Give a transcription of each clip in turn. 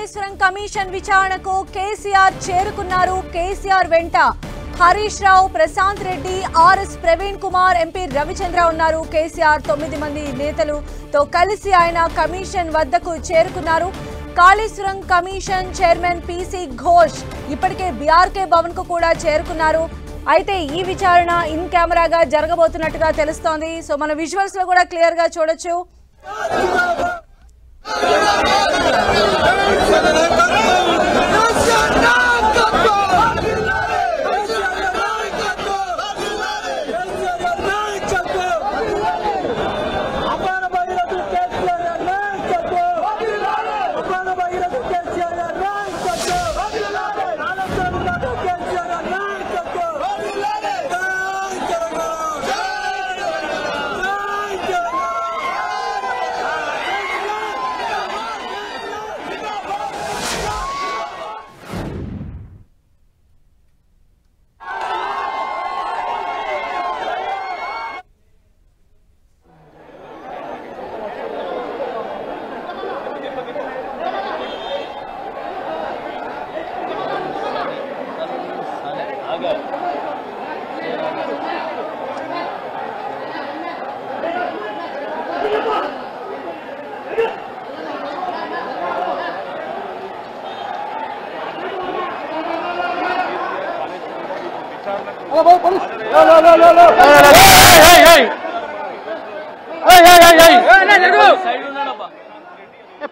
Kaleshwaram commission విచారణకు కేసీఆర్ చేరుకున్నారు. కేసీఆర్ వెంట హరీష్ రావు, ప్రశాంత్ రెడ్డి, ఆర్ఎస్ ప్రవీణ్ కుమార్, ఎంపీ రవిచంద్ర ఉన్నారు. కేసీఆర్ 9 మంది నేతలతో కలిసి ఆయన కమిషన్ వద్దకు చేరుకున్నారు. Kaleshwaram commission chairman PC Ghosh ఇప్పటికే బీఆర్కే భవన్ కు కూడా చేరుకున్నారు. అయితే ఈ విచారణ ఇన్ కెమెరాగా జరగబోతున్నట్టుగా తెలుస్తోంది. సో మన విజువల్స్ లో కూడా క్లియర్ గా చూడొచ్చు.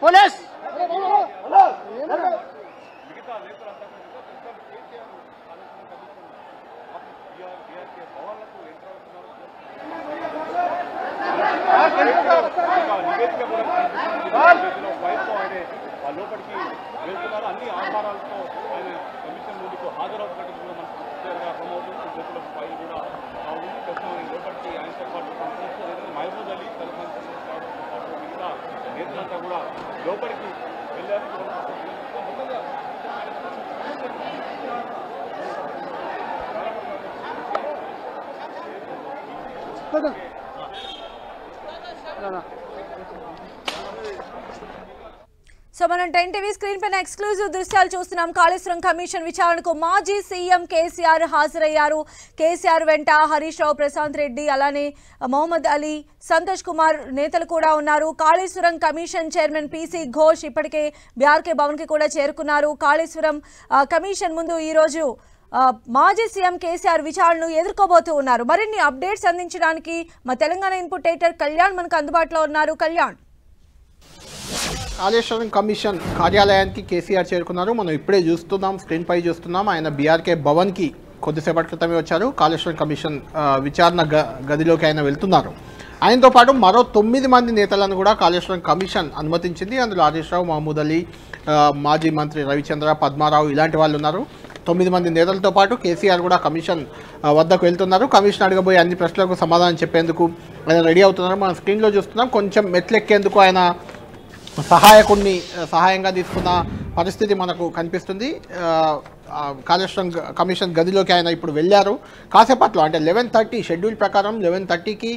పోలీస్ లోపలికి వెళ్తున్నారు. అన్ని ఆధారాలతో ఆయన కమిషన్ ముందుకు హాజరవుతున్నట్టు కూడా మనకు క్లియర్గా అర్థమవుతుంది. చేతులకు ఫైల్ కూడా ఉంది. ప్రస్తుతం లోపలికి ఆయనతో పాటు మహబూబ్ అలీ, మిగతా నేతలంతా కూడా లోపలికి వెళ్ళారు. సో మనం 10 టీవీ స్క్రీన్ పైన ఎక్స్క్లూజివ్ దృశ్యాలు చూస్తున్నాం. కాళేశ్వరం కమిషన్ విచారణకు మాజీ సీఎం కేసీఆర్ హాజరయ్యారు. కేసీఆర్ వెంట హరీష్ రావు, ప్రశాంత్ రెడ్డి, అలానే మహమ్మద్ అలీ, సంతోష్ కుమార్ నేతలు కూడా ఉన్నారు. Kaleshwaram commission chairman PC Ghosh ఇప్పటికే బీఆర్కే భవన్ కి కూడా చేరుకున్నారు. కాళేశ్వరం కమిషన్ ముందు ఈ రోజు మాజీ సీఎం కేసీఆర్ విచారణను ఎదుర్కోబోతూ ఉన్నారు. మరిన్ని అప్డేట్స్ అందించడానికి మా తెలంగాణ ఇన్పుట్ ఎడిటర్ కళ్యాణ్ మనకు అందుబాటులో ఉన్నారు. కళ్యాణ్, కాళేశ్వరం కమిషన్ కార్యాలయానికి కేసీఆర్ చేరుకున్నారు. మనం ఇప్పుడే చూస్తున్నాం, స్క్రీన్ పై చూస్తున్నాం. ఆయన బీఆర్కే భవన్కి కొద్దిసేపటి క్రితమే వచ్చారు. కాళేశ్వరం కమిషన్ విచారణ గదిలోకి ఆయన వెళ్తున్నారు. ఆయనతో పాటు మరో 9 మంది నేతలను కూడా కాళేశ్వరం కమిషన్ అనుమతించింది. అందులో హరీష్ రావు, మహమూద్ అలీ, మాజీ మంత్రి రవిచంద్ర, పద్మారావు ఇలాంటి వాళ్ళు ఉన్నారు. 9 మంది నేతలతో పాటు కేసీఆర్ కూడా కమిషన్ వద్దకు వెళ్తున్నారు. కమిషన్ అడగబోయే అన్ని ప్రశ్నలకు సమాధానం చెప్పేందుకు ఆయన రెడీ అవుతున్నారు. మనం స్క్రీన్లో చూస్తున్నాం. కొంచెం మెట్లెక్కేందుకు ఆయన సహాయకుడిని సహాయంగా తీసుకున్న పరిస్థితి మనకు కనిపిస్తుంది. కాళేశ్వరం కమిషన్ గదిలోకి ఆయన ఇప్పుడు వెళ్ళారు. కాసేపట్లో అంటే 11:30 షెడ్యూల్ ప్రకారం 11:30కి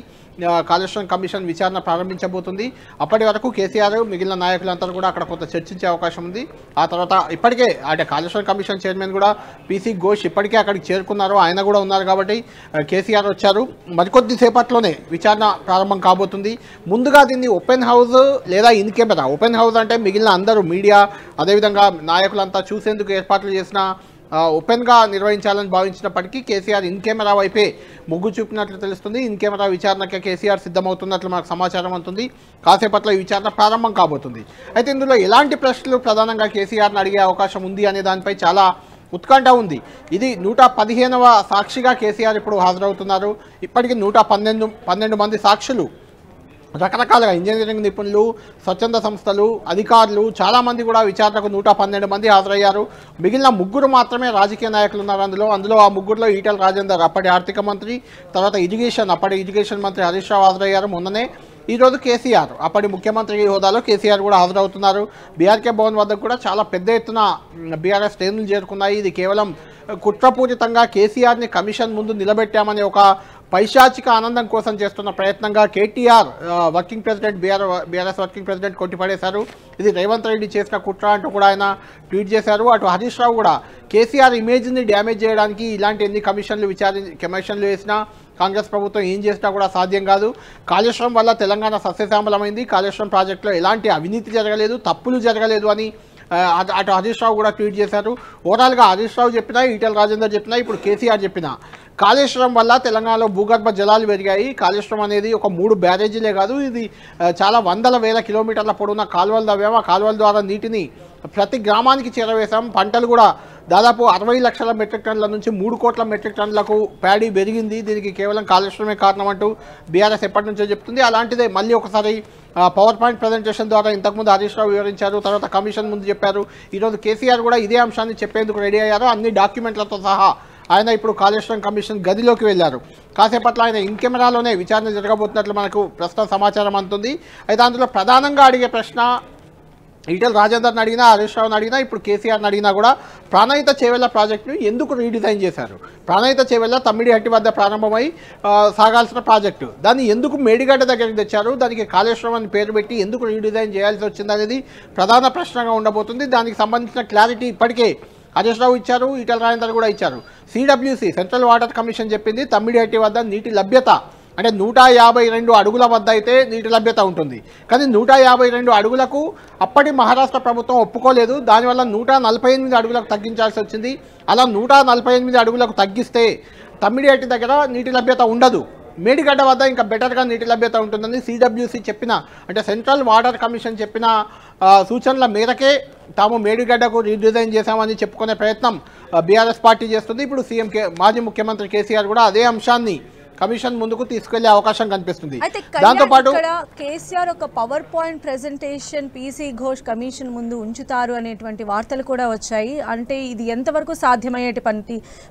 కాళేశ్వరం కమిషన్ విచారణ ప్రారంభించబోతుంది. అప్పటి వరకు కేసీఆర్ మిగిలిన నాయకులంతా కూడా అక్కడ కొంత చర్చించే అవకాశం ఉంది. ఆ తర్వాత ఇప్పటికే అంటే కాళేశ్వరం కమిషన్ చైర్మన్ కూడా పీసీ ఘోష్ ఇప్పటికే అక్కడికి చేరుకున్నారు. ఆయన కూడా ఉన్నారు కాబట్టి కేసీఆర్ వచ్చారు. మరికొద్ది సేపట్లోనే విచారణ ప్రారంభం కాబోతుంది. ముందుగా దీన్ని ఓపెన్ హౌస్ లేదా ఇన్ కెమెరా, ఓపెన్ హౌస్ అంటే మిగిలిన అందరూ మీడియా అదేవిధంగా నాయకులంతా చూసేందుకు ఏర్పాట్లు చేసిన ఓపెన్గా నిర్వహించాలని భావించినప్పటికీ కేసీఆర్ ఇన్ కెమెరా వైపే మొగ్గు చూపినట్లు తెలుస్తుంది. ఇన్ కెమెరా విచారణకి కేసీఆర్ సిద్ధమవుతున్నట్లు మనకు సమాచారం అందుతుంది. కాసేపట్లో ఈ విచారణ ప్రారంభం కాబోతుంది. అయితే ఇందులో ఎలాంటి ప్రశ్నలు ప్రధానంగా కేసీఆర్ని అడిగే అవకాశం ఉంది అనే దానిపై చాలా ఉత్కంఠ ఉంది. ఇది 115వ సాక్షిగా కేసీఆర్ ఇప్పుడు హాజరవుతున్నారు. ఇప్పటికీ 112 మంది సాక్షులు రకరకాలుగా ఇంజనీరింగ్ నిపుణులు, స్వచ్ఛంద సంస్థలు, అధికారులు చాలామంది కూడా విచారణకు 112 మంది హాజరయ్యారు. మిగిలిన 3 మాత్రమే రాజకీయ నాయకులు ఉన్నారు. అందులో ఆ 3లో ఈటల రాజేందర్ అప్పటి ఆర్థిక మంత్రి, తర్వాత అప్పటి ఇరిగేషన్ మంత్రి హరీష్ రావు హాజరయ్యారు మొన్ననే. ఈరోజు కేసీఆర్ అప్పటి ముఖ్యమంత్రి హోదాలో కేసీఆర్ కూడా హాజరవుతున్నారు. బీఆర్కే భవన్ వద్దకు కూడా చాలా పెద్ద ఎత్తున బీఆర్ఎస్ శ్రేణులు చేరుకున్నాయి. ఇది కేవలం కుట్రపూరితంగా కేసీఆర్ని కమిషన్ ముందు నిలబెట్టామనే ఒక పైశాచిక ఆనందం కోసం చేస్తున్న ప్రయత్నంగా KTR working president BRS working president కొట్టిపడేశారు. ఇది రేవంత్ రెడ్డి చేసిన కుట్ర అంటూ కూడా ఆయన ట్వీట్ చేశారు. అటు హరీష్ రావు కూడా కేసీఆర్ ఇమేజ్ని డ్యామేజ్ చేయడానికి ఇలాంటి ఎన్ని కమిషన్లు వేసినా కాంగ్రెస్ ప్రభుత్వం ఏం చేసినా కూడా సాధ్యం కాదు. కాళేశ్వరం వల్ల తెలంగాణ సస్యశ్యామలమైంది. కాళేశ్వరం ప్రాజెక్టులో ఎలాంటి అవినీతి జరగలేదు, తప్పులు జరగలేదు అని అటు హరీష్ రావు కూడా ట్వీట్ చేశారు. ఓవరాల్గా హరీష్ రావు చెప్పినా, ఈటెల రాజేందర్ చెప్పినా, ఇప్పుడు కేసీఆర్ చెప్పినా కాళేశ్వరం వల్ల తెలంగాణలో భూగర్భ జలాలు పెరిగాయి. కాళేశ్వరం అనేది ఒక 3 బ్యారేజీలే కాదు, ఇది చాలా వందల వేల కిలోమీటర్ల పొడవున కాలువలు తవ్వాము. ఆ కాలువల ద్వారా నీటిని ప్రతి గ్రామానికి చేరవేశాం. పంటలు కూడా దాదాపు 60 లక్షల మెట్రిక్ టన్నుల నుంచి 3 కోట్ల మెట్రిక్ టన్నులకు ప్యాడీ పెరిగింది. దీనికి కేవలం కాళేశ్వరమే కారణం అంటూ బీఆర్ఎస్ ఎప్పటి నుంచో చెప్తుంది. అలాంటిదే మళ్ళీ ఒకసారి పవర్ పాయింట్ ప్రజెంటేషన్ ద్వారా ఇంతకుముందు హరీష్ రావు వివరించారు, తర్వాత కమిషన్ ముందు చెప్పారు. ఈరోజు కేసీఆర్ కూడా ఇదే అంశాన్ని చెప్పేందుకు రెడీ అయ్యారు. అన్ని డాక్యుమెంట్లతో సహా ఆయన ఇప్పుడు కాళేశ్వరం కమిషన్ గదిలోకి వెళ్ళారు. కాసేపట్లో ఆయన ఇన్ కెమెరాలోనే విచారణ జరగబోతున్నట్లు మనకు ప్రస్తుతం సమాచారం అందుతుంది. అయితే అందులో ప్రధానంగా అడిగే ప్రశ్న ఈటెల రాజేందర్ని అడిగినా, హరీష్ రావుని అడిగినా, ఇప్పుడు కేసీఆర్ని అడిగినా కూడా ప్రాణహిత చేవెళ్ల ప్రాజెక్టును ఎందుకు రీడిజైన్ చేశారు? ప్రాణహిత చేవెళ్ల తమ్మిడిహట్టి వద్ద ప్రారంభమై సాగాల్సిన ప్రాజెక్టు, దాన్ని ఎందుకు మేడిగడ్డ దగ్గరికి తెచ్చారు? దానికి కాళేశ్వరం అని పేరు పెట్టి ఎందుకు రీడిజైన్ చేయాల్సి వచ్చింది అనేది ప్రధాన ప్రశ్నగా ఉండబోతుంది. దానికి సంబంధించిన క్లారిటీ ఇప్పటికే హరీష్ రావు ఇచ్చారు, ఈటెల రాజేందర్ కూడా ఇచ్చారు. సిడబ్ల్యూసి సెంట్రల్ వాటర్ కమిషన్ చెప్పింది తమ్మిడిహట్టి వద్ద నీటి లభ్యత అంటే 152 అడుగుల వద్ద అయితే నీటి లభ్యత ఉంటుంది. కానీ 152 అడుగులకు అప్పటి మహారాష్ట్ర ప్రభుత్వం ఒప్పుకోలేదు. దానివల్ల 148 అడుగులకు తగ్గించాల్సి వచ్చింది. అలా 148 అడుగులకు తగ్గిస్తే తమ్మిడిహట్టి దగ్గర నీటి లభ్యత ఉండదు. మేడిగడ్డ వద్ద ఇంకా బెటర్గా నీటి లభ్యత ఉంటుందని సిడబ్ల్యూసి చెప్పిన, అంటే సెంట్రల్ వాటర్ కమిషన్ చెప్పిన సూచనల మేరకే తాము మేడిగడ్డకు రీడిజైన్ చేశామని చెప్పుకునే ప్రయత్నం బీఆర్ఎస్ పార్టీ చేస్తుంది. ఇప్పుడు మాజీ ముఖ్యమంత్రి కేసీఆర్ కూడా అదే అంశాన్ని కమిషన్ ముందుకు తీసుకెళ్లే అవకాశం కనిపిస్తుంది. దాంతో పాటు కేసీఆర్ ఒక power point presentation PC Ghosh commission ముందు ఉంచుతారు అనేటువంటి వార్తలు కూడా వచ్చాయి. అంటే ఇది ఎంతవరకు సాధ్యమయ్యేటి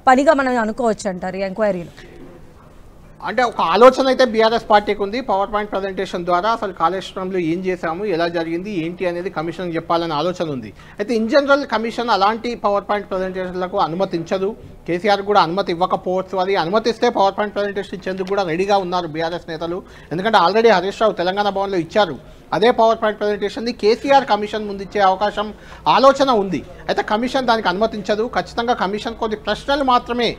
పనిగా మనం అనుకోవచ్చు అంటారు ఈ ఎంక్వైరీలో? అంటే ఒక ఆలోచన అయితే బీఆర్ఎస్ పార్టీకి ఉంది. పవర్ పాయింట్ ప్రజెంటేషన్ ద్వారా అసలు కాళేశ్వరంలో ఏం చేశాము, ఎలా జరిగింది, ఏంటి అనేది కమిషన్ చెప్పాలనే ఆలోచన ఉంది. అయితే ఇన్ జనరల్ కమిషన్ అలాంటి పవర్ పాయింట్ ప్రజెంటేషన్లకు అనుమతించదు. కేసీఆర్ కూడా అనుమతి ఇవ్వకపోవచ్చు. అది అనుమతిస్తే పవర్ పాయింట్ ప్రజెంటేషన్ ఇచ్చేందుకు కూడా రెడీగా ఉన్నారు బీఆర్ఎస్ నేతలు. ఎందుకంటే ఆల్రెడీ హరీష్ రావు తెలంగాణ భవన్లో ఇచ్చారు. అదే పవర్ పాయింట్ ప్రజెంటేషన్ని కేసీఆర్ కమిషన్ ముందు ఇచ్చే అవకాశం ఆలోచన ఉంది. అయితే కమిషన్ దానికి అనుమతించదు. ఖచ్చితంగా కమిషన్ కొన్ని ప్రశ్నలు మాత్రమే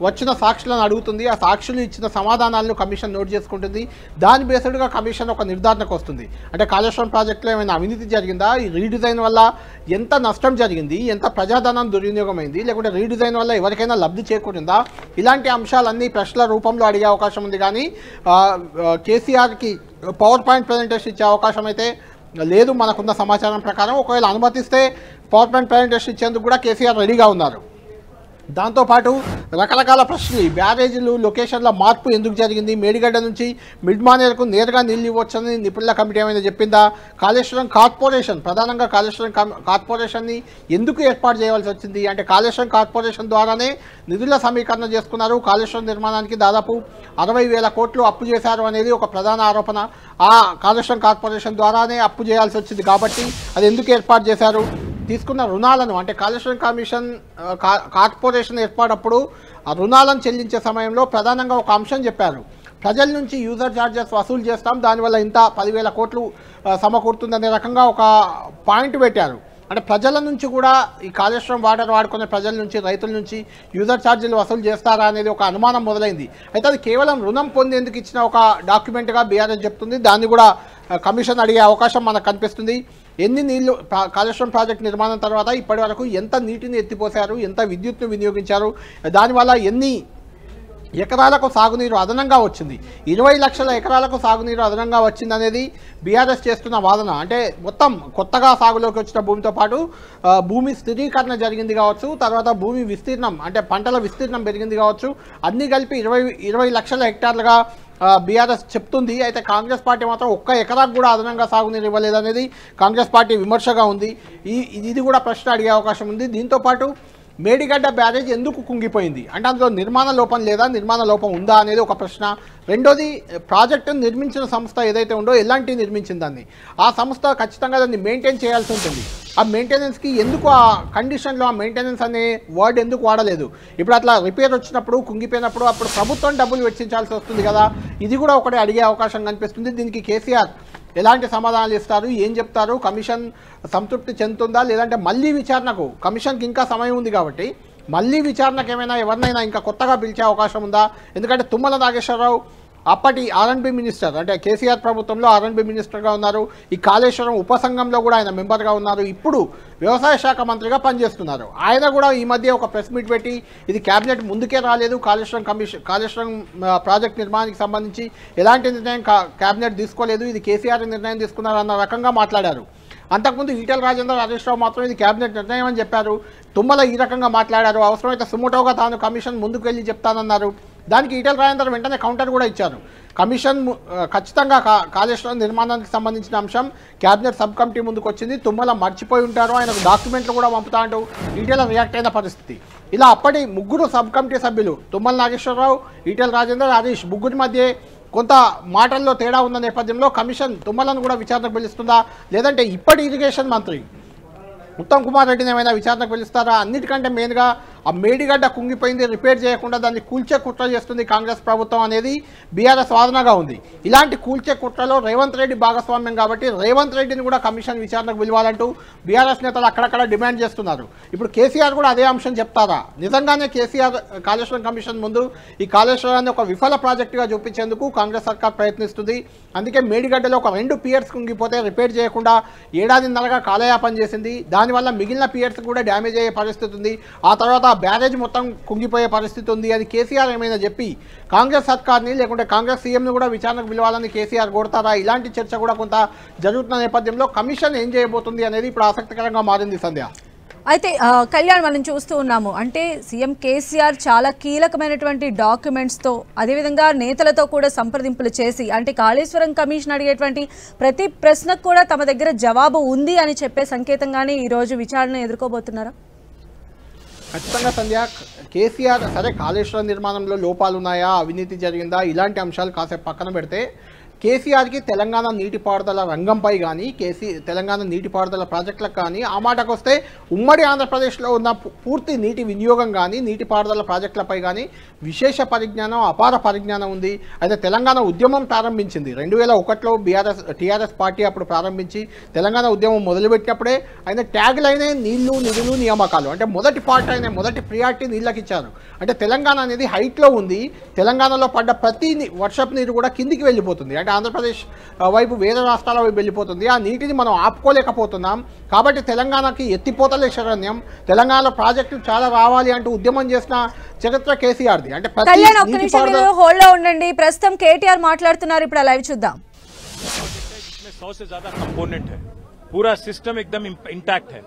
వచ్చిన సాక్షులను అడుగుతుంది. ఆ సాక్షులు ఇచ్చిన సమాధానాలను కమిషన్ నోట్ చేసుకుంటుంది. దాని బేస్డ్గా కమిషన్ ఒక నిర్ధారణకు వస్తుంది. అంటే కాళేశ్వరం ప్రాజెక్టులో ఏమైనా అవినీతి జరిగిందా, ఈ రీడిజైన్ వల్ల ఎంత నష్టం జరిగింది, ఎంత ప్రజాధనం దుర్వినియోగమైంది, లేకుంటే రీడిజైన్ వల్ల ఎవరికైనా లబ్ధి చేకూరిందా, ఇలాంటి అంశాలన్నీ ప్రశ్నల రూపంలో అడిగే అవకాశం ఉంది. కానీ కేసీఆర్కి పవర్ పాయింట్ ప్రజెంటేషన్ ఇచ్చే అవకాశం అయితే లేదు మనకున్న సమాచారం ప్రకారం. ఒకవేళ అనుమతిస్తే పవర్ పాయింట్ ప్రజెంటేషన్ ఇచ్చేందుకు కూడా కేసీఆర్ రెడీగా ఉన్నారు. దాంతోపాటు రకరకాల ప్రశ్నలు, బ్యారేజీలు లొకేషన్ల మార్పు ఎందుకు జరిగింది, మేడిగడ్డ నుంచి మిడ్మానేర్కు నేరుగా నీళ్ళు ఇవ్వచ్చని నిపుణుల కమిటీ ఏమైనా చెప్పిందా, కాళేశ్వరం కార్పొరేషన్ ప్రధానంగా కాళేశ్వరం కార్పొరేషన్ని ఎందుకు ఏర్పాటు చేయవలసి వచ్చింది, అంటే కాళేశ్వరం కార్పొరేషన్ ద్వారానే నిధుల సమీకరణ చేసుకున్నారు, కాళేశ్వరం నిర్మాణానికి దాదాపు 60,000 కోట్లు అప్పు చేశారు అనేది ఒక ప్రధాన ఆరోపణ. ఆ కాళేశ్వరం కార్పొరేషన్ ద్వారానే అప్పు చేయాల్సి వచ్చింది కాబట్టి అది ఎందుకు ఏర్పాటు చేశారు, తీసుకున్న రుణాలను అంటే కాళేశ్వరం కమిషన్ కార్పొరేషన్ ఏర్పాటప్పుడు ఆ రుణాలను చెల్లించే సమయంలో ప్రధానంగా ఒక అంశం చెప్పారు. ప్రజల నుంచి యూజర్ ఛార్జెస్ వసూలు చేస్తాం, దానివల్ల ఇంత 10,000 కోట్లు సమకూరుతుందనే రకంగా ఒక పాయింట్ పెట్టారు. అంటే ప్రజల నుంచి కూడా ఈ కాళేశ్వరం వాటర్ వాడుకునే ప్రజల నుంచి, రైతుల నుంచి యూజర్ ఛార్జీలు వసూలు చేస్తారా అనేది ఒక అనుమానం మొదలైంది. అయితే అది కేవలం రుణం పొందేందుకు ఇచ్చిన ఒక డాక్యుమెంట్గా బీఆర్ఎస్ చెప్తుంది. దాన్ని కూడా కమిషన్ అడిగే అవకాశం మనకు కనిపిస్తుంది. ఎన్ని నీళ్లు కాళేశ్వరం ప్రాజెక్టు నిర్మాణం తర్వాత ఇప్పటి వరకు ఎంత నీటిని ఎత్తిపోశారు, ఎంత విద్యుత్ను వినియోగించారు, దానివల్ల ఎన్ని ఎకరాలకు సాగునీరు అదనంగా వచ్చింది, 20 లక్షల ఎకరాలకు సాగునీరు అదనంగా వచ్చింది అనేది బీఆర్ఎస్ చేస్తున్న వాదన. అంటే మొత్తం కొత్తగా సాగులోకి వచ్చిన భూమితో పాటు భూమి స్థిరీకరణ జరిగింది కావచ్చు, తర్వాత భూమి విస్తీర్ణం అంటే పంటల విస్తీర్ణం పెరిగింది కావచ్చు, అన్నీ కలిపి 20 లక్షల హెక్టార్లుగా బీఆర్ఎస్ చెప్తుంది. అయితే కాంగ్రెస్ పార్టీ మాత్రం ఒక్క ఎకరాకు కూడా అదనంగా సాగునీరు ఇవ్వలేదనేది కాంగ్రెస్ పార్టీ విమర్శగా ఉంది. ఇది కూడా ప్రశ్న అడిగే అవకాశం ఉంది. దీంతోపాటు మేడిగడ్డ బ్యారేజ్ ఎందుకు కుంగిపోయింది అంటే అందులో నిర్మాణ లోపం లేదా, నిర్మాణ లోపం ఉందా అనేది ఒక ప్రశ్న. రెండోది, ప్రాజెక్టును నిర్మించిన సంస్థ ఏదైతే ఉందో ఎలాంటి నిర్మించిందని, ఆ సంస్థ ఖచ్చితంగా దాన్ని మెయింటైన్ చేయాల్సి ఉంటుంది. ఆ మెయింటెనెన్స్కి ఎందుకు ఆ కండిషన్లో ఆ మెయింటెనెన్స్ అనే వర్డ్ ఎందుకు వాడలేదు? ఇప్పుడు అట్లా రిపేర్ వచ్చినప్పుడు కుంగిపోయినప్పుడు అప్పుడు ప్రభుత్వం డబ్బులు వెచ్చించాల్సి వస్తుంది కదా. ఇది కూడా ఒకటి అడిగే అవకాశం కనిపిస్తుంది. దీనికి కేసీఆర్ ఎలాంటి సమాధానాలు ఇస్తారు, ఏం చెప్తారు? కమిషన్ సంతృప్తి చెందుతుందా, లేదంటే మళ్ళీ విచారణకు, కమిషన్కి ఇంకా సమయం ఉంది కాబట్టి మళ్ళీ విచారణకు ఏమైనా ఎవరినైనా ఇంకా కొత్తగా పిలిచే అవకాశం ఉందా? ఎందుకంటే తుమ్మల నాగేశ్వరరావు అప్పటి R&B మినిస్టర్, అంటే కేసీఆర్ ప్రభుత్వంలో R&B మినిస్టర్గా ఉన్నారు. ఈ కాళేశ్వరం ఉపసంఘంలో కూడా ఆయన మెంబర్గా ఉన్నారు. ఇప్పుడు వ్యవసాయ శాఖ మంత్రిగా పనిచేస్తున్నారు. ఆయన కూడా ఈ మధ్య ఒక ప్రెస్ మీట్ పెట్టి ఇది క్యాబినెట్ ముందుకే రాలేదు, కాళేశ్వరం ప్రాజెక్ట్ నిర్మాణానికి సంబంధించి ఎలాంటి నిర్ణయం క్యాబినెట్ తీసుకోలేదు, ఇది కేసీఆర్ నిర్ణయం తీసుకున్నారు అన్న రకంగా మాట్లాడారు. అంతకుముందు ఈటెల రాజేందర్, హరీష్ రావు మాత్రం ఇది క్యాబినెట్ నిర్ణయం అని చెప్పారు. తుమ్మల ఈ రకంగా మాట్లాడారు. అవసరమైతే సుమోటోగా తాను కమిషన్ ముందుకు వెళ్ళి చెప్తానన్నారు. దానికి ఈటెల రాజేందర్ వెంటనే కౌంటర్ కూడా ఇచ్చారు. కమిషన్ ఖచ్చితంగా కాళేశ్వరం నిర్మాణానికి సంబంధించిన అంశం క్యాబినెట్ సబ్ కమిటీ ముందుకు వచ్చింది, తుమ్మల మర్చిపోయి ఉంటారు, ఆయనకు డాక్యుమెంట్లు కూడా పంపుతా అంటూ ఈటెల రియాక్ట్ అయిన పరిస్థితి. ఇలా అప్పటి ముగ్గురు సబ్ కమిటీ సభ్యులు తుమ్మల నాగేశ్వరరావు, ఈటెల రాజేందర్, హరీష్ ముగ్గురి మధ్య కొంత మాటల్లో తేడా ఉన్న నేపథ్యంలో కమిషన్ తుమ్మలను కూడా విచారణకు పిలుస్తుందా, లేదంటే ఇప్పటి ఇరిగేషన్ మంత్రి ఉత్తమ్ కుమార్ రెడ్డిని ఏమైనా విచారణకు పిలుస్తారా? అన్నిటికంటే మెయిన్గా ఆ మేడిగడ్డ కుంగిపోయింది, రిపేర్ చేయకుండా దాన్ని కూల్చే కుట్ర చేస్తుంది కాంగ్రెస్ ప్రభుత్వం అనేది బీఆర్ఎస్ వాదనగా ఉంది. ఇలాంటి కూల్చే కుట్రలో రేవంత్ రెడ్డి భాగస్వామ్యం కాబట్టి రేవంత్ రెడ్డిని కూడా కమిషన్ విచారణకు పిలవాలంటూ బీఆర్ఎస్ నేతలు అక్కడక్కడ డిమాండ్ చేస్తున్నారు. ఇప్పుడు కేసీఆర్ కూడా అదే అంశం చెప్తారా? నిజంగానే కేసీఆర్ కాళేశ్వరం కమిషన్ ముందు ఈ కాళేశ్వరాన్ని ఒక విఫల ప్రాజెక్టుగా చూపించేందుకు కాంగ్రెస్ సర్కార్ ప్రయత్నిస్తుంది. అందుకే మేడిగడ్డలో ఒక 2 పియర్స్ కుంగిపోతే రిపేర్ చేయకుండా ఏడాదిన్నరగా కాలయాపన చేసింది. దానివల్ల మిగిలిన పియర్స్ కూడా డ్యామేజ్ అయ్యే పరిస్థితి ఉంది. ఆ తర్వాత బ్యారేజ్ మొత్తం కుంగిపోయే పరిస్థితి ఉంది. అది కేసీఆర్ ఏమైనా చెప్పి కాంగ్రెస్ సర్కార్ని లేకుంటే కాంగ్రెస్ సీఎంని కూడా విచారణకు పిలవాలని కేసీఆర్ కోరుతారా? ఇలాంటి చర్చ కూడా కొంత జరుగుతున్న నేపథ్యంలో కమిషన్ ఏం చేయబోతుంది అనేది ఇప్పుడు ఆసక్తికరంగా మారింది. సంధ్య, అయితే కళ్యాణ్, మనం చూస్తూ ఉన్నాము, అంటే సీఎం కేసీఆర్ చాలా కీలకమైనటువంటి డాక్యుమెంట్స్తో అదేవిధంగా నేతలతో కూడా సంప్రదింపులు చేసి, అంటే కాళేశ్వరం కమిషన్ అడిగేటువంటి ప్రతి ప్రశ్నకు కూడా తమ దగ్గర జవాబు ఉంది అని చెప్పే సంకేతంగానే ఈరోజు విచారణ ఎదుర్కోబోతున్నారా? ఖచ్చితంగా సంధ్య, కేసీఆర్ సరే కాళేశ్వరం నిర్మాణంలో లోపాలు ఉన్నాయా, అవినీతి జరిగిందా, ఇలాంటి అంశాలు కాసేపు పక్కన పెడితే కేసీఆర్కి తెలంగాణ నీటిపారుదల రంగంపై కానీ తెలంగాణ నీటిపారుదల ప్రాజెక్టులకు కానీ ఆ మాటకు వస్తే ఉమ్మడి ఆంధ్రప్రదేశ్లో ఉన్న పూర్తి నీటి వినియోగం కానీ నీటిపారుదల ప్రాజెక్టులపై కానీ విశేష పరిజ్ఞానం, అపార పరిజ్ఞానం ఉంది. అయితే తెలంగాణ ఉద్యమం ప్రారంభించింది 2001లో టీఆర్ఎస్ పార్టీ అప్పుడు ప్రారంభించి తెలంగాణ ఉద్యమం మొదలుపెట్టినప్పుడే ఆయన ట్యాగ్ లైనే నీళ్లు, నిధులు, నియామకాలు. అంటే మొదటి పార్ట్ అయిన మొదటి ప్రియారిటీ నీళ్ళకి ఇచ్చారు. అంటే తెలంగాణ అనేది హైట్లో ఉంది. తెలంగాణలో పడ్డ ప్రతి వర్షపు నీరు కూడా కిందికి వెళ్ళిపోతుంది. అంటే ఆంధ్రప్రదేశ్ వైపు వేరే రాష్ట్రాల వైపు వెళ్ళిపోతుంది. ఆ నీటిని మనం ఆపుకోలేకపోతున్నాం. కాబట్టి తెలంగాణకి ఎత్తిపోతలే శరణ్యం, తెలంగాణలో ప్రాజెక్టులు చాలా రావాలి అంటూ ఉద్యమం చేసిన చరిత్ర కేసీఆర్ది. అంటే హోల్డ్ లో ఉండండి, ప్రస్తుతం కేటీఆర్ మాట్లాడుతున్నారు, ఇప్పుడు లైవ్ చూద్దాం. 100 से ज्यादा कंपोनेंट है, पूरा सिस्टम एकदम इंटैक्ट है.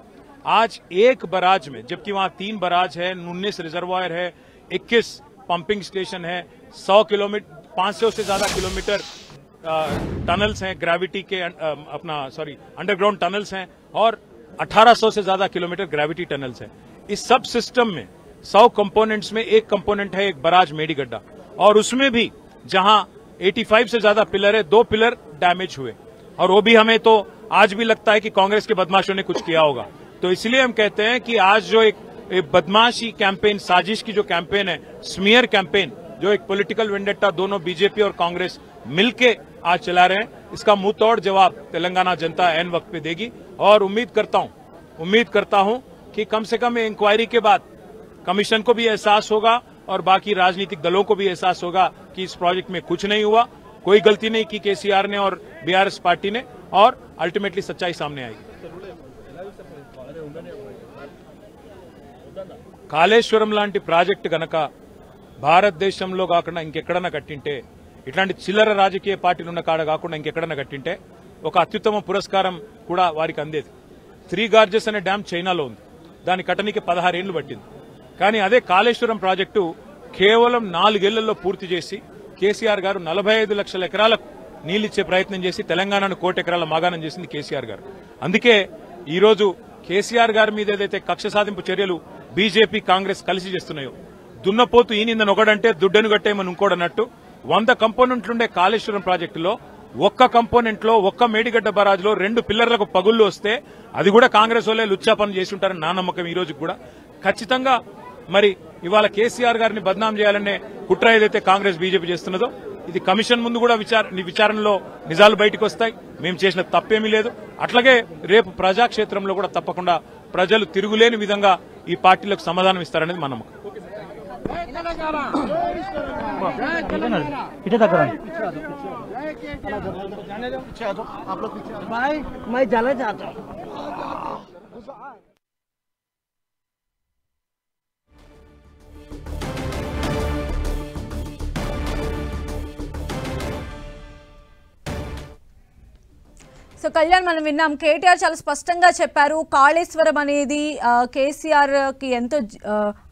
आज एक बराज में, जबकि वहां 3 बराज है, 19 रिजर्वायर है, 21 पंपिंग स्टेशन है, 100 किलोमीटर 500 से ज्यादा किलोमीटर टनल्स हैं, ग्रेविटी के अंडरग्राउंड टनल्स हैं, और 1800 से ज्यादा किलोमीटर ग्रेविटी टनल्स हैं. इस सब सिस्टम में 100 कंपोनेंट्स में एक कंपोनेंट है एक बराज मेडीगड्ढा, और उसमें भी जहां 85 से ज्यादा पिलर है, 2 पिलर डैमेज हुए. और वो भी हमें तो आज भी लगता है कि कांग्रेस के बदमाशों ने कुछ किया होगा. तो इसलिए हम कहते हैं कि आज जो एक बदमाशी कैंपेन, साजिश की जो कैंपेन है, स्मीयर कैंपेन, जो एक पॉलिटिकल वेंडेटा दोनों बीजेपी और कांग्रेस मिलके आज चला रहे हैं, इसका मुंह तोड़ जवाब तेलंगाना जनता ऐन वक्त पे देगी. और उम्मीद करता हूं कि कम से कम इंक्वायरी के बाद कमीशन को भी एहसास होगा और बाकी राजनीतिक दलों को भी एहसास होगा कि इस प्रोजेक्ट में कुछ नहीं हुआ, कोई गलती नहीं की केसीआर ने और बीआरएस पार्टी ने, और अल्टीमेटली सच्चाई सामने आएगी. కాళేశ్వరం లాంటి ప్రాజెక్టు గనక భారతదేశంలో కాకుండా ఇంకెక్కడన్నా కట్టింటే, ఇట్లాంటి చిల్లర రాజకీయ పార్టీలు ఉన్న కాడ కాకుండా ఇంకెక్కడన్నా కట్టింటే ఒక అత్యుత్తమ పురస్కారం కూడా వారికి అందేది. 3 గార్జెస్ అనే డ్యామ్ చైనాలో ఉంది, దాని కట్టనికి 16 ఏళ్లు పట్టింది. కానీ అదే కాళేశ్వరం ప్రాజెక్టు కేవలం 4 ఏళ్లలో పూర్తి చేసి కేసీఆర్ గారు 45 లక్షల ఎకరాలకు నీళ్లిచ్చే ప్రయత్నం చేసి తెలంగాణను 1 కోటి ఎకరాల మాగాణం చేసింది కేసీఆర్ గారు. అందుకే ఈరోజు కేసీఆర్ గారి మీద ఏదైతే కక్ష సాధింపు చర్యలు బీజేపీ కాంగ్రెస్ కలిసి చేస్తున్నాయో, దున్నపోతు ఈనిందని ఒకడంటే దుడ్డను కట్టేయమని ఇంకోడన్నట్టు 100 కంపోనెంట్లుండే కాళేశ్వరం ప్రాజెక్టులో ఒక్క కంపోనెంట్ లో ఒక్క మేడిగడ్డ బరాజ్ లో 2 పిల్లర్లకు పగుళ్లు వస్తే అది కూడా కాంగ్రెస్ వాళ్ళే లుచ్చా పని చేసి ఉంటారని నా నమ్మకం. ఈ రోజు కూడా ఖచ్చితంగా మరి ఇవాళ కేసీఆర్ గారిని బద్నాం చేయాలనే కుట్ర ఏదైతే కాంగ్రెస్ బీజేపీ చేస్తున్నదో ఇది కమిషన్ ముందు కూడా విచారణలో నిజాలు బయటకు వస్తాయి. మేము చేసిన తప్పేమీ లేదు. అట్లాగే రేపు ప్రజాక్షేత్రంలో కూడా తప్పకుండా ప్రజలు తిరుగులేని విధంగా ఈ పార్టీలకు సమాధానం ఇస్తారనేది మా నమ్మకం. సో కళ్యాణ్, మనం విన్నాం కేటీఆర్ చాలా స్పష్టంగా చెప్పారు కాళేశ్వరం అనేది కేసీఆర్ కి ఎంతో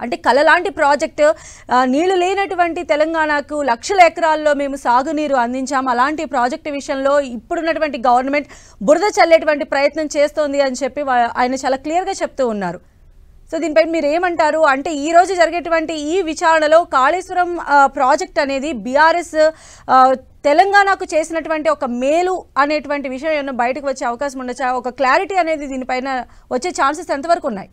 అంటే కల లాంటి ప్రాజెక్టు. నీళ్లు లేనటువంటి తెలంగాణకు లక్షల ఎకరాల్లో మేము సాగునీరు అందించాం. అలాంటి ప్రాజెక్టు విషయంలో ఇప్పుడున్నటువంటి గవర్నమెంట్ బురద చల్లేటువంటి ప్రయత్నం చేస్తోంది అని చెప్పి ఆయన చాలా క్లియర్గా చెప్తూ ఉన్నారు. సో దీనిపై మీరు ఏమంటారు? అంటే ఈ రోజు జరిగేటువంటి ఈ విచారణలో కాళేశ్వరం ప్రాజెక్ట్ అనేది బీఆర్ఎస్ తెలంగాణకు చేసినటువంటి ఒక మేలు అనేటువంటి విషయం ఏమైనా బయటకు వచ్చే అవకాశం ఉండొచ్చా? ఒక క్లారిటీ అనేది దీనిపైన వచ్చే ఛాన్సెస్ ఎంతవరకు ఉన్నాయి?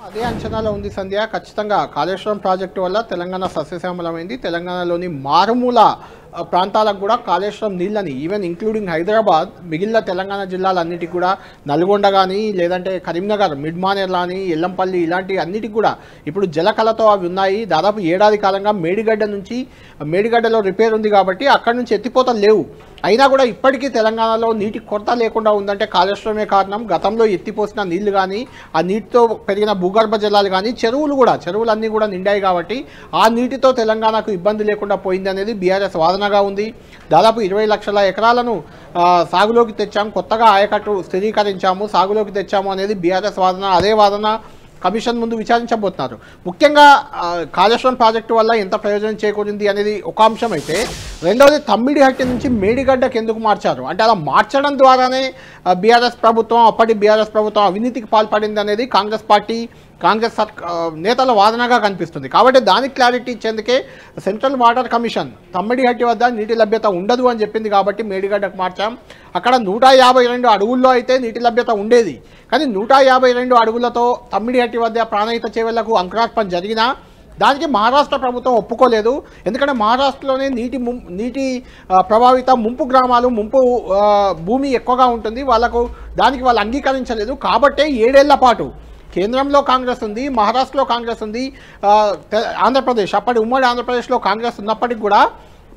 అదే అంచనాలో ఉంది సంధ్య. ఖచ్చితంగా కాళేశ్వరం ప్రాజెక్టు వల్ల తెలంగాణ సస్యశ్యామలమైంది. తెలంగాణలోని మారుమూల ప్రాంతాలకు కూడా కాళేశ్వరం నీళ్ళని ఈవెన్ ఇంక్లూడింగ్ హైదరాబాద్ మిగిలిన తెలంగాణ జిల్లాలన్నిటికీ కూడా నల్గొండ కానీ లేదంటే కరీంనగర్ మిడ్మానేర్ కానీ ఎల్లంపల్లి ఇలాంటి అన్నిటికి కూడా ఇప్పుడు జలకళతో అవి ఉన్నాయి. దాదాపు ఏడాది కాలంగా మేడిగడ్డలో రిపేర్ ఉంది కాబట్టి అక్కడి నుంచి ఎత్తిపోతలు లేవు. అయినా కూడా ఇప్పటికీ తెలంగాణలో నీటి కొరత లేకుండా ఉందంటే కాళేశ్వరమే కారణం. గతంలో ఎత్తిపోసిన నీళ్లు కానీ ఆ నీటితో పెరిగిన భూగర్భ జలాలు కానీ చెరువులన్నీ కూడా నిండాయి కాబట్టి ఆ నీటితో తెలంగాణకు ఇబ్బంది లేకుండా పోయింది అనేది బీఆర్ఎస్ వాదనగా ఉంది. దాదాపు 20 లక్షల ఎకరాలను సాగులోకి తెచ్చాము, కొత్తగా ఆయకట్టు స్థిరీకరించాము, సాగులోకి తెచ్చాము అనేది బీఆర్ఎస్ వాదన. అదే వాదన కమిషన్ ముందు విచారించబోతున్నారు. ముఖ్యంగా కాళేశ్వరం ప్రాజెక్టు వల్ల ఎంత ప్రయోజనం చేకూరింది అనేది ఒక అంశం అయితే, రెండవది తమ్మిడిహట్టి నుంచి మేడిగడ్డకు ఎందుకు మార్చారు అంటే అలా మార్చడం ద్వారానే అప్పటి బీఆర్ఎస్ ప్రభుత్వం అవినీతికి పాల్పడింది అనేది కాంగ్రెస్ నేతల వాదనగా కనిపిస్తుంది. కాబట్టి దానికి క్లారిటీ ఇచ్చేందుకే సెంట్రల్ వాటర్ కమిషన్ తమ్మిడిహట్టి వద్ద నీటి లభ్యత ఉండదు అని చెప్పింది కాబట్టి మేడిగడ్డకు మార్చాం. అక్కడ 152 అడుగుల్లో అయితే నీటి లభ్యత ఉండేది. కానీ 152 అడుగులతో తమ్మిడిహట్టి వద్ద ప్రాణహిత చేవెళ్లకు అంకురార్పణ జరిగినా దానికి మహారాష్ట్ర ప్రభుత్వం ఒప్పుకోలేదు. ఎందుకంటే మహారాష్ట్రలోనే నీటి ప్రభావిత ముంపు గ్రామాలు, ముంపు భూమి ఎక్కువగా ఉంటుంది, దానికి వాళ్ళు అంగీకరించలేదు. కాబట్టే 7 ఏళ్ల పాటు కేంద్రంలో కాంగ్రెస్ ఉంది, మహారాష్ట్రలో కాంగ్రెస్ ఉంది, ఆంధ్రప్రదేశ్ అప్పటి ఉమ్మడి ఆంధ్రప్రదేశ్లో కాంగ్రెస్ ఉన్నప్పటికీ కూడా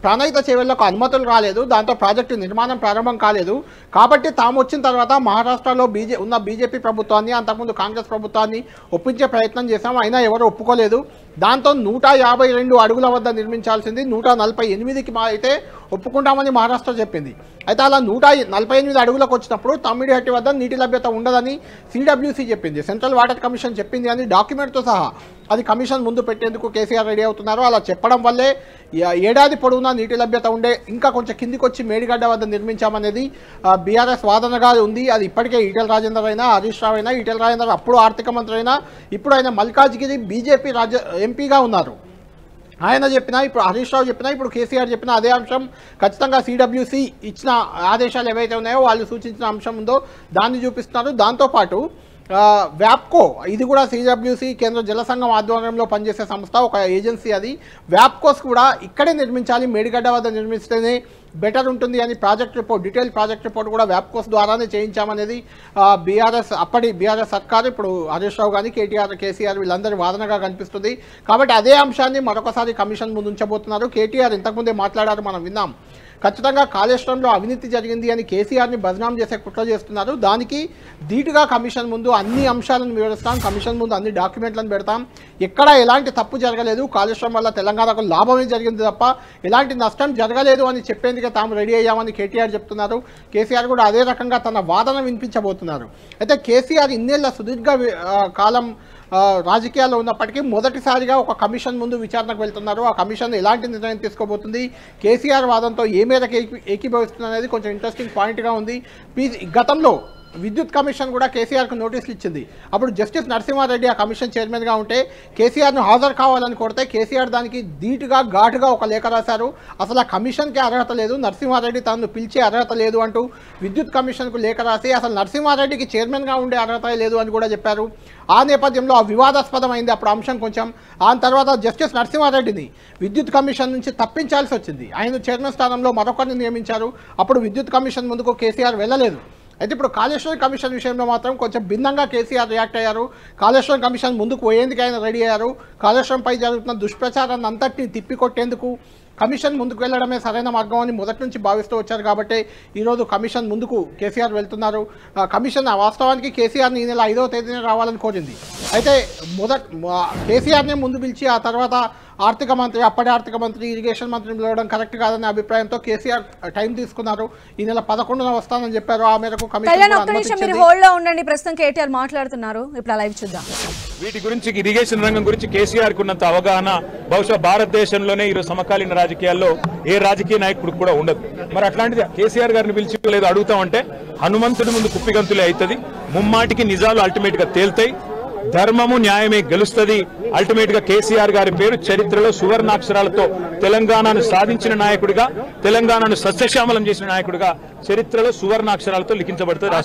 ప్రాణహిత చేవెళ్లకు అనుమతులు రాలేదు. దాంతో ప్రాజెక్టు నిర్మాణం ప్రారంభం కాలేదు. కాబట్టి తాము వచ్చిన తర్వాత మహారాష్ట్రలో ఉన్న బీజేపీ ప్రభుత్వాన్ని, అంతకుముందు కాంగ్రెస్ ప్రభుత్వాన్ని ఒప్పించే ప్రయత్నం చేశాం. అయినా ఎవరు ఒప్పుకోలేదు. దాంతో 152 అడుగుల వద్ద నిర్మించాల్సింది 148కి అయితే ఒప్పుకుంటామని మహారాష్ట్ర చెప్పింది. అయితే అలా 148 అడుగులకు వచ్చినప్పుడు తమ్మిడిహట్టి వద్ద నీటి లభ్యత ఉండదని సిడబ్ల్యూసీ చెప్పింది, సెంట్రల్ వాటర్ కమిషన్ చెప్పింది అని డాక్యుమెంట్తో సహా అది కమిషన్ ముందు పెట్టేందుకు కేసీఆర్ రెడీ అవుతున్నారు. అలా చెప్పడం వల్లే ఏడాది పొడవునా నీటి లభ్యత ఉండే ఇంకా కొంచెం కిందికి వచ్చి మేడిగడ్డ వద్ద నిర్మించామనేది బీఆర్ఎస్ వాదనగా ఉంది. అది ఇప్పటికే ఈటెల రాజేందర్ అయినా, హరీష్ రావు అయినా, ఈటెల రాజేందర్ అప్పుడు ఆర్థిక మంత్రి అయినా, ఇప్పుడు ఆయన మల్కాజ్గిరి బీజేపీ ఎంపీగా ఉన్నారు. ఆయన చెప్పినా, ఇప్పుడు హరీష్ రావు చెప్పినా, ఇప్పుడు కేసీఆర్ చెప్పినా అదే అంశం. ఖచ్చితంగా సిడబ్ల్యూసీ ఇచ్చిన ఆదేశాలు ఏవైతే ఉన్నాయో, వాళ్ళు సూచించిన అంశం ఉందో దాన్ని చూపిస్తున్నారు. దాంతోపాటు వ్యాప్కో, ఇది కూడా సిడబ్ల్యూసీ కేంద్ర జల సంఘం ఆధ్వర్యంలో పనిచేసే సంస్థ, ఒక ఏజెన్సీ. అది వ్యాప్కోస్ కూడా ఇక్కడే నిర్మించాలి, మేడిగడ్డ వద్ద నిర్మిస్తేనే బెటర్ ఉంటుంది అని డీటెయిల్ ప్రాజెక్ట్ రిపోర్ట్ కూడా వ్యాప్కోస్ ద్వారానే చేయించామనేది అప్పటి బీఆర్ఎస్ సర్కారు, ఇప్పుడు హరీష్ రావు కానీ కేసీఆర్ వీళ్ళందరి వాదనగా కనిపిస్తుంది. కాబట్టి అదే అంశాన్ని మరొకసారి కమిషన్ ముందు ఉంచబోతున్నారు. కేటీఆర్ ఇంతకుముందే మాట్లాడారు, మనం విన్నాం. ఖచ్చితంగా కాళేశ్వరంలో అవినీతి జరిగింది అని కేసీఆర్ని బదనాం చేసే కుట్ర చేస్తున్నారు. దానికి ధీటుగా కమిషన్ ముందు అన్ని అంశాలను వివరిస్తాం, కమిషన్ ముందు అన్ని డాక్యుమెంట్లను పెడతాం. ఎక్కడ ఎలాంటి తప్పు జరగలేదు, కాళేశ్వరం వల్ల తెలంగాణకు లాభమే జరిగింది తప్ప ఎలాంటి నష్టం జరగలేదు అని చెప్పేందుకే తాము రెడీ అయ్యామని కేటీఆర్ చెప్తున్నారు. కేసీఆర్ కూడా అదే రకంగా తన వాదన వినిపించబోతున్నారు. అయితే కేసీఆర్ ఇన్నేళ్ల సుదీర్ఘ కాలం రాజకీయాల్లో ఉన్నప్పటికీ మొదటిసారిగా ఒక కమిషన్ ముందు విచారణకు వెళ్తున్నారు. ఆ కమిషన్ ఎలాంటి నిర్ణయం తీసుకోబోతుంది, కేసీఆర్ వాదంతో ఏ మేరకు ఏకీభవిస్తుంది అనేది కొంచెం ఇంట్రెస్టింగ్ పాయింట్గా ఉంది. గతంలో విద్యుత్ కమిషన్ కూడా కేసీఆర్కు నోటీసులు ఇచ్చింది. అప్పుడు జస్టిస్ నరసింహారెడ్డి ఆ కమిషన్ చైర్మన్గా ఉంటే కేసీఆర్ను హాజరు కావాలని కోరితే కేసీఆర్ దానికి ఘాటుగా ఒక లేఖ రాశారు. అసలు ఆ కమిషన్కి అర్హత లేదు, నరసింహారెడ్డి తనను పిలిచే అర్హత లేదు అంటూ విద్యుత్ కమిషన్కు లేఖ రాసి అసలు నరసింహారెడ్డికి చైర్మన్గా ఉండే అర్హత లేదు అని కూడా చెప్పారు. ఆ నేపథ్యంలో ఆ వివాదాస్పదమైంది అప్పుడు అంశం కొంచెం. ఆ తర్వాత జస్టిస్ నరసింహారెడ్డిని విద్యుత్ కమిషన్ నుంచి తప్పించాల్సి వచ్చింది. ఆయన చైర్మన్ స్థానంలో మరొకరిని నియమించారు. అప్పుడు విద్యుత్ కమిషన్ ముందుకు కేసీఆర్ వెళ్ళలేదు. అయితే ఇప్పుడు కాళేశ్వరం కమిషన్ విషయంలో మాత్రం కొంచెం భిన్నంగా కేసీఆర్ రియాక్ట్ అయ్యారు. కాళేశ్వరం కమిషన్ ముందుకు పోయేందుకు ఆయన రెడీ అయ్యారు. కాళేశ్వరంపై జరుగుతున్న దుష్ప్రచారాన్ని అంతటినీ తిప్పికొట్టేందుకు కమిషన్ ముందుకు వెళ్ళడమే సరైన మార్గం అని మొదటి నుంచి భావిస్తూ వచ్చారు. కాబట్టి ఈరోజు కమిషన్ ముందుకు కేసీఆర్ వెళ్తున్నారు. కమిషన్ వాస్తవానికి కేసీఆర్ని ఈ నెల 5వ తేదీనే రావాలని కోరింది. అయితే కేసీఆర్నే ముందు పిలిచి ఆ తర్వాత ఆర్థిక మంత్రి, అప్పటి ఆర్థిక మంత్రి, ఇరిగేషన్ మంత్రిని పిలవడం కరెక్ట్ కాదనే అభిప్రాయంతో కేసీఆర్ టైం తీసుకున్నారు. ఈ నెల 11న వస్తానని చెప్పారు. ఆ మేరకు కమిషన్ హోల్డ్ లో ఉండండి. ప్రస్తుతం కేటీఆర్ మాట్లాడుతున్నారు. ఇప్పుడు లైవ్ చూద్దాం. వీటి గురించి ఇరిగేషన్ రంగం గురించి కేసీఆర్ కున్నంత అవగాహన బహుశా భారతదేశంలోనే ఈరోజు సమకాలీన రాజకీయాల్లో ఏ రాజకీయ నాయకుడు కూడా ఉండదు. మరి అట్లాంటిది కేసీఆర్ గారిని పిలిచి లేదు అడుగుతామంటే హనుమంతుడి ముందు కుప్పిగంతులే అవుతుంది. ముమ్మాటికి నిజాలు అల్టిమేట్ గా తేల్తాయి. ధర్మము న్యాయమే గెలుస్తుంది. అల్టిమేట్ గా కేసీఆర్ గారి పేరు చరిత్రలో సువర్ణాక్షరాలతో తెలంగాణను సాధించిన నాయకుడిగా, తెలంగాణను సస్యశ్యామలం చేసిన నాయకుడిగా చరిత్రలో సువర్ణాక్షరాలతో లిఖించబడుతుంది.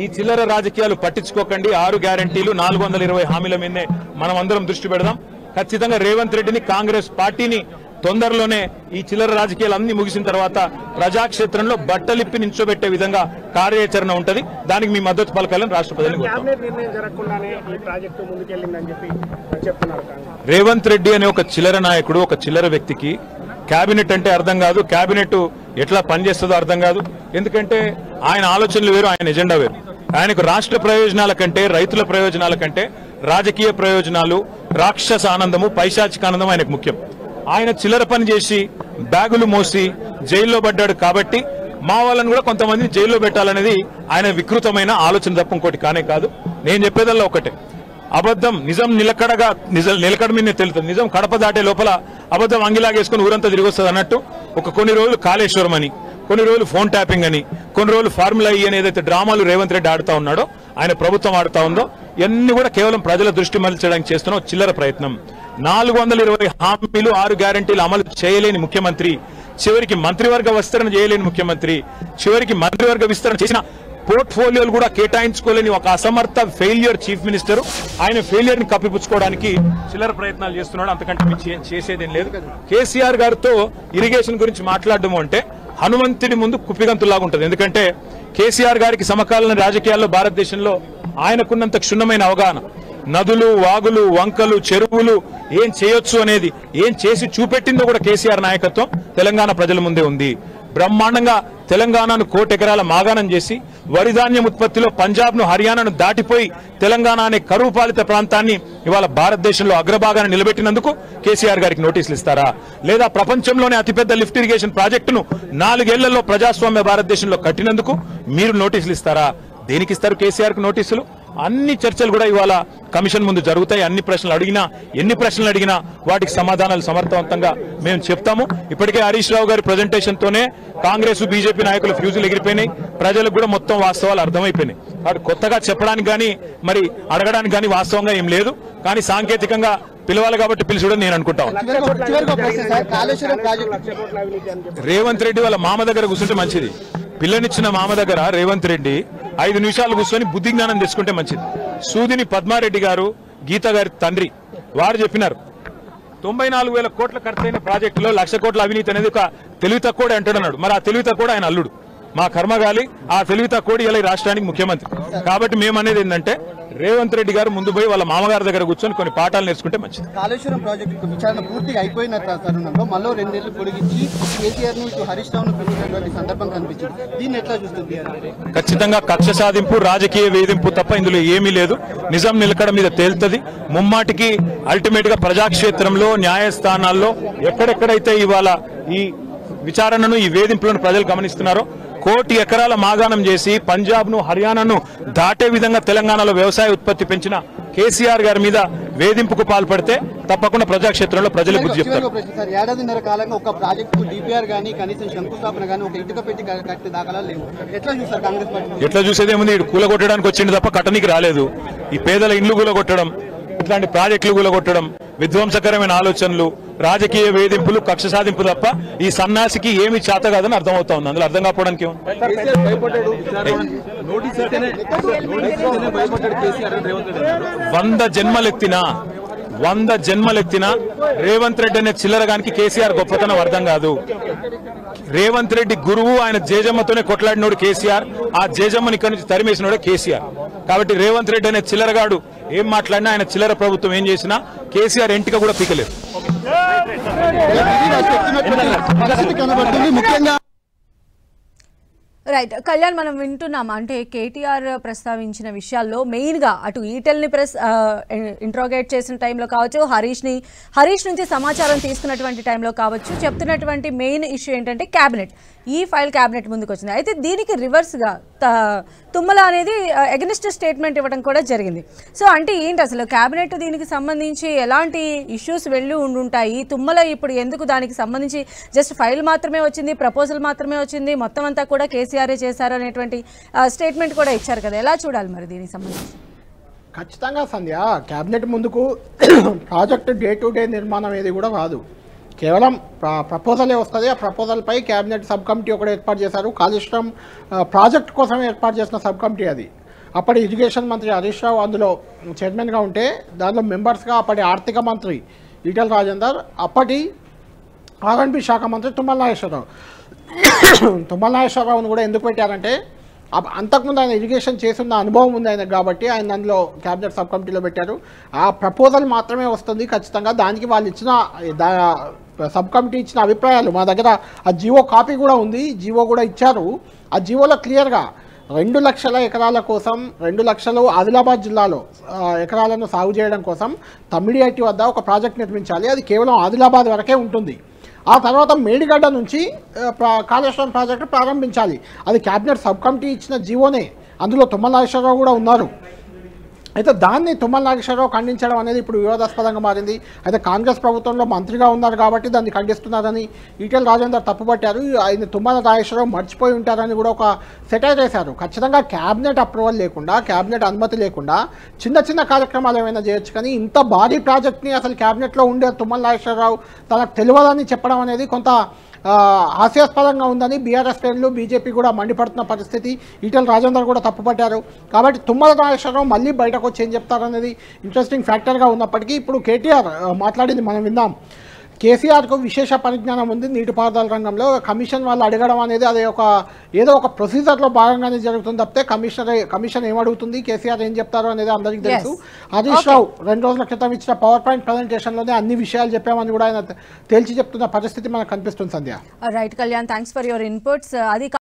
ఈ చిల్లర రాజకీయాలు పట్టించుకోకండి. 6 గ్యారంటీలు 420 హామీల మీదనే మనం అందరం దృష్టి పెడదాం. ఖచ్చితంగా రేవంత్ రెడ్డిని, కాంగ్రెస్ పార్టీని తొందరలోనే ఈ చిల్లర రాజకీయాలు అన్ని ముగిసిన తర్వాత ప్రజాక్షేత్రంలో బట్టలిప్పి నించోబెట్టే విధంగా కార్యాచరణ ఉంటది. దానికి మీ మద్దతు పలకాలని రాష్ట్ర ప్రజలకు రేవంత్ రెడ్డి అనే ఒక చిల్లర నాయకుడు, ఒక చిల్లర వ్యక్తికి కేబినెట్ అంటే అర్థం కాదు, కేబినెట్ ఎట్లా పనిచేస్తుందో అర్థం కాదు. ఎందుకంటే ఆయన ఆలోచనలు వేరు, ఆయన ఎజెండా వేరు. ఆయనకు రాష్ట్ర ప్రయోజనాల కంటే, రైతుల ప్రయోజనాల కంటే రాజకీయ ప్రయోజనాలు, రాక్షస ఆనందము, పైశాచిక ఆనందం ఆయనకు ముఖ్యం. ఆయన చిల్లర పని చేసి బ్యాగులు మోసి జైల్లో పడ్డాడు కాబట్టి మా వాళ్ళని కూడా కొంతమందిని జైల్లో పెట్టాలనేది ఆయన వికృతమైన ఆలోచన తప్ప ఇంకోటి కానే కాదు. నేను చెప్పేదల్లా ఒకటే, అబద్ధం నిజం నిలకడ మీదనే తెలుస్తుంది. నిజం కడప దాటే లోపల అబద్ధం అంగిలాగేసుకుని ఊరంతా తిరిగి వస్తుంది అన్నట్టు కొన్ని రోజులు కాళేశ్వరం అని, కొన్ని రోజులు ఫోన్ ట్యాపింగ్ అని, కొన్ని రోజులు ఫార్ములా ఈ అని ఏదైతే డ్రామాలు రేవంత్ రెడ్డి ఆడుతా ఉన్నాడో, ఆయన ప్రభుత్వం ఆడుతా ఉందో, ఇవన్నీ కూడా కేవలం ప్రజల దృష్టి మరల్చడానికి చేస్తున్న చిల్లర ప్రయత్నం. 420 హామీలు 6 గ్యారంటీలు అమలు చేయలేని ముఖ్యమంత్రి, చివరికి మంత్రివర్గ విస్తరణ చేయలేని ముఖ్యమంత్రి, చివరికి మంత్రివర్గ విస్తరణ చేసిన పోర్ట్ఫోలియోలు కూడా కేటాయించుకోలేని ఒక అసమర్థ ఫెయిల్యూర్ చీఫ్ మినిస్టర్ ఆయన ఫెయిల్యూర్ ని కప్పిపుచ్చుకోవడానికి చిల్లర ప్రయత్నాలు చేస్తున్నాడు. అంతకంటే చేసేదేం లేదు. కేసీఆర్ గారితో ఇరిగేషన్ గురించి మాట్లాడడం అంటే హనుమంతుడి ముందు కుప్పిగంతులాగా ఉంటుంది. ఎందుకంటే కేసీఆర్ గారికి సమకాలీన రాజకీయాల్లో భారతదేశంలో ఆయనకున్నంత క్షుణ్ణమైన అవగాహన, నదులు, వాగులు, వంకలు, చెరువులు ఏం చేయొచ్చు అనేది, ఏం చేసి చూపెట్టిందో కూడా కేసీఆర్ నాయకత్వం తెలంగాణ ప్రజల ముందే ఉంది. బ్రహ్మాండంగా తెలంగాణను 1,00,00,000 ఎకరాల మాగాణం చేసి వరిధాన్యం ఉత్పత్తిలో పంజాబ్ను, హర్యానాను దాటిపోయి తెలంగాణ అనే కరువు పాలిత ప్రాంతాన్ని ఇవాళ భారతదేశంలో అగ్రభాగాన్ని నిలబెట్టినందుకు కేసీఆర్ గారికి నోటీసులు ఇస్తారా? లేదా ప్రపంచంలోనే అతిపెద్ద లిఫ్ట్ ఇరిగేషన్ ప్రాజెక్టును 4 ఏళ్లలో ప్రజాస్వామ్య భారతదేశంలో కట్టినందుకు మీరు నోటీసులు ఇస్తారా? దేనికి ఇస్తారు కేసీఆర్ కు నోటీసులు? అన్ని చర్చలు కూడా ఇవాళ కమిషన్ ముందు జరుగుతాయి. ఎన్ని ప్రశ్నలు అడిగినా వాటికి సమాధానాలు సమర్థవంతంగా మేము చెప్తాము. ఇప్పటికే హరీష్ రావు గారి ప్రజెంటేషన్ తోనే కాంగ్రెస్, బీజేపీ నాయకుల ఫ్యూజులు ఎగిరిపోయినాయి. ప్రజలకు కూడా మొత్తం వాస్తవాలు అర్థమైపోయినాయి. వాడు కొత్తగా చెప్పడానికి కానీ మరి అడగడానికి కానీ వాస్తవంగా ఏం లేదు. కానీ సాంకేతికంగా పిలవాలి కాబట్టి పిలిచడం నేను అనుకుంటాను. రేవంత్ రెడ్డి వాళ్ళ మామ దగ్గర కూర్చుంటే మంచిది. పిల్లనిచ్చిన మామ దగ్గర రేవంత్ రెడ్డి 5 నిమిషాలు కూర్చొని బుద్ధి జ్ఞానం తెచ్చుకుంటే మంచిది. సూదిని పద్మారెడ్డి గారు, గీత గారి తండ్రి, వారు చెప్పినారు 94,000 కోట్ల ఖర్చైన ప్రాజెక్టులో 1,00,000 కోట్ల అవినీతి అనేది ఒక తెలివి తక్కువ అంటాడన్నాడు. మరి ఆ తెలివి తక్కువ ఆయన అల్లుడు, మా కర్మగాలి. ఆ తెలివి తక్కువ ఇలా రాష్ట్రానికి ముఖ్యమంత్రి. కాబట్టి మేమనేది ఏంటంటే రేవంత్ రెడ్డి గారు ముందు పోయి వాళ్ళ మామగారి దగ్గర కూర్చొని కొన్ని పాఠాలు నేర్చుకుంటే మంచిది. కాళేశ్వరం ప్రాజెక్టు విచారణ పూర్తిగా అయిపోయిన తరుణంలో మళ్ళీ 2 ఏళ్లు పొడిగించి కేసీఆర్ ను హరీష్ రావును పిలిచినటువంటి సందర్భం కనిపించింది. దీన్ని ఎట్లా చూస్తుంది? ఖచ్చితంగా కక్ష సాధింపు, రాజకీయ వేధింపు తప్ప ఇందులో ఏమీ లేదు. నిజం నిలకడ మీద తేలుతుంది. ముమ్మాటికి అల్టిమేట్ గా ప్రజాక్షేత్రంలో, న్యాయస్థానాల్లో ఎక్కడెక్కడైతే ఇవాళ ఈ విచారణను, ఈ వేధింపులను ప్రజలు గమనిస్తున్నారో, 1,00,00,000 ఎకరాల మాగాణం చేసి పంజాబ్ ను, హర్యానాను దాటే విధంగా తెలంగాణలో వ్యవసాయ ఉత్పత్తి పెంచిన కేసీఆర్ గారి మీద వేధింపుకు పాల్పడితే తప్పకుండా ప్రజాక్షేత్రంలో ప్రజలు బుద్ధి చెప్తారు. సార్, ఏడాదిన్నర కాలంగా ఒక ప్రాజెక్టు డిపిఆర్ గానీ కనీసం శంకుస్థాపన గానీ ఒక ఇటుక పెట్టి కట్టే దాఖలాలు లేవు. ఎట్లా చూస్తారు కాంగ్రెస్ పార్టీ? ఎట్లా చూసేదేముంది, కూలగొట్టడానికి వచ్చింది తప్ప కట్టనికి రాలేదు. ఈ పేదల ఇండ్లు కూలగొట్టడం, ఇట్లాంటి ప్రాజెక్టులు కూలగొట్టడం, విధ్వంసకరమైన ఆలోచనలు, రాజకీయ వేధింపులు, కక్ష సాధింపు తప్ప ఈ సన్నాసికి ఏమి చేత కాదని అర్థమవుతా ఉంది. అందులో అర్థం కాకపోవడానికి 100 జన్మలెత్తినా రేవంత్ రెడ్డి అనే చిల్లరగానికి కేసీఆర్ గొప్పతనం అర్థం కాదు. రేవంత్ రెడ్డి గురువు, ఆయన జేజమ్మతోనే కొట్లాడినోడు కేసీఆర్, ఆ జేజమ్మని ఇక్కడి నుంచి తరిమేసినోడే కేసీఆర్. కాబట్టి రేవంత్ రెడ్డి అనే చిల్లరగాడు ఏం మాట్లాడినా, ఆయన చిల్లర ప్రభుత్వం ఏం చేసినా కేసీఆర్ ఎంటిక కూడా పీకలేదు. రైట్ కళ్యాణ్, మనం వింటున్నాం అంటే కేటీఆర్ ప్రస్తావించిన విషయాల్లో మెయిన్గా అటు ఈటెల్ని ఇంట్రోగేట్ చేసిన టైంలో కావచ్చు, హరీష్ నుంచి సమాచారం తీసుకున్నటువంటి టైంలో కావచ్చు, చెప్తున్నటువంటి మెయిన్ ఇష్యూ ఏంటంటే క్యాబినెట్, ఈ ఫైల్ క్యాబినెట్ ముందుకు వచ్చింది. అయితే దీనికి రివర్స్గా తుమ్మల అనేది ఎగనిస్ట్ స్టేట్మెంట్ ఇవ్వడం కూడా జరిగింది. సో అంటే ఏంటి అసలు క్యాబినెట్ దీనికి సంబంధించి ఎలాంటి ఇష్యూస్ వెళ్ళి ఉండుంటాయి? తుమ్మల ఇప్పుడు ఎందుకు దానికి సంబంధించి జస్ట్ ఫైల్ మాత్రమే వచ్చింది, ప్రపోజల్ మాత్రమే వచ్చింది, మొత్తం అంతా కూడా కేసీఆర్ చేశారు అనేటువంటి స్టేట్మెంట్ కూడా ఇచ్చారు కదా, ఎలా చూడాలి మరి దీనికి సంబంధించి? ఖచ్చితంగా సంధ్య, క్యాబినెట్ ముందుకు ప్రాజెక్టు డే టు డే నిర్మాణం ఏది కూడా రాదు, కేవలం ప్రపోజలే వస్తుంది. ఆ ప్రపోజల్పై క్యాబినెట్ సబ్ కమిటీ ఒకటి ఏర్పాటు చేశారు. కాళేశ్వరం ప్రాజెక్ట్ కోసం ఏర్పాటు చేసిన సబ్ కమిటీ అది. అప్పటి ఇరిగేషన్ మంత్రి హరీష్ రావు అందులో చైర్మన్గా ఉంటే, దానిలో మెంబర్స్గా అప్పటి ఆర్థిక మంత్రి ఈటెల రాజేందర్, అప్పటి R&B శాఖ మంత్రి తుమ్మల నాగేశ్వరరావు. తుమ్మల నాగేశ్వరరావును కూడా ఎందుకు పెట్టారంటే, అంతకుముందు ఆయన ఇరిగేషన్ చేస్తున్న అనుభవం ఉంది ఆయనకు, కాబట్టి ఆయన అందులో క్యాబినెట్ సబ్ కమిటీలో పెట్టారు. ఆ ప్రపోజల్ మాత్రమే వస్తుంది ఖచ్చితంగా. దానికి వాళ్ళు ఇచ్చిన సబ్ కమిటీ ఇచ్చిన అభిప్రాయాలు మా దగ్గర ఆ జీవో కాపీ కూడా ఉంది, జీవో కూడా ఇచ్చారు. ఆ జీవోలో క్లియర్గా 2 లక్షల ఎకరాల కోసం 2 లక్షలు ఆదిలాబాద్ జిల్లాలో ఎకరాలను సాగు చేయడం కోసం తమ్మిడిహట్టి వద్ద ఒక ప్రాజెక్ట్ నిర్మించాలి. అది కేవలం ఆదిలాబాద్ వరకే ఉంటుంది. ఆ తర్వాత మేడిగడ్డ నుంచి కాళేశ్వరం ప్రాజెక్టు ప్రారంభించాలి. అది క్యాబినెట్ సబ్ కమిటీ ఇచ్చిన జీవోనే, అందులో తుమ్మల నాగేశ్వరరావు కూడా ఉన్నారు. అయితే దాన్ని తుమ్మల నాగేశ్వరరావు ఖండించడం అనేది ఇప్పుడు వివాదాస్పదంగా మారింది. అయితే కాంగ్రెస్ ప్రభుత్వంలో మంత్రిగా ఉన్నారు కాబట్టి దాన్ని ఖండిస్తున్నారని ఈటెల రాజేందర్ తప్పుపట్టారు. ఆయన తుమ్మల నాగేశ్వరరావు మర్చిపోయి ఉంటారని కూడా ఒక సెటైర్ చేశారు. ఖచ్చితంగా క్యాబినెట్ అప్రూవల్ లేకుండా, క్యాబినెట్ అనుమతి లేకుండా చిన్న చిన్న కార్యక్రమాలు ఏమైనా చేయొచ్చు, కానీ ఇంత భారీ ప్రాజెక్ట్ని అసలు క్యాబినెట్లో ఉండే తుమ్మల నాగేశ్వరరావు తనకు తెలియదని చెప్పడం అనేది కొంత హాస్యాస్పదంగా ఉందని బీఆర్ఎస్ శ్రేణులు, బీజేపీ కూడా మండిపడుతున్న పరిస్థితి. ఈటెల రాజేందర్ కూడా తప్పుపట్టారు. కాబట్టి తుమ్మల నాగేశ్వరరావు మళ్ళీ బయటకు వచ్చి ఏం చెప్తారనేది ఇంట్రెస్టింగ్ ఫ్యాక్టర్గా ఉన్నప్పటికీ ఇప్పుడు కేటీఆర్ మాట్లాడింది మనం విందాం. కేసీఆర్కు విశేష పరిజ్ఞానం ఉంది నీటిపారుదల రంగంలో. కమిషన్ వాళ్ళు అడగడం అనేది అది ఏదో ఒక ప్రొసీజర్లో భాగంగానే జరుగుతుంది తప్పితే కమిషన్ ఏమడుగుతుంది, కేసీఆర్ ఏం చెప్తారో అనేది అందరికీ తెలుసు. హరీష్ రావు 2 రోజుల క్రితం ఇచ్చిన పవర్ పాయింట్ ప్రజెంటేషన్లోనే అన్ని విషయాలు చెప్పామని కూడా ఆయన తేల్చి చెప్తున్న పరిస్థితి మనకు కనిపిస్తుంది. Sandhya, right Kalyan, thanks for your inputs. అది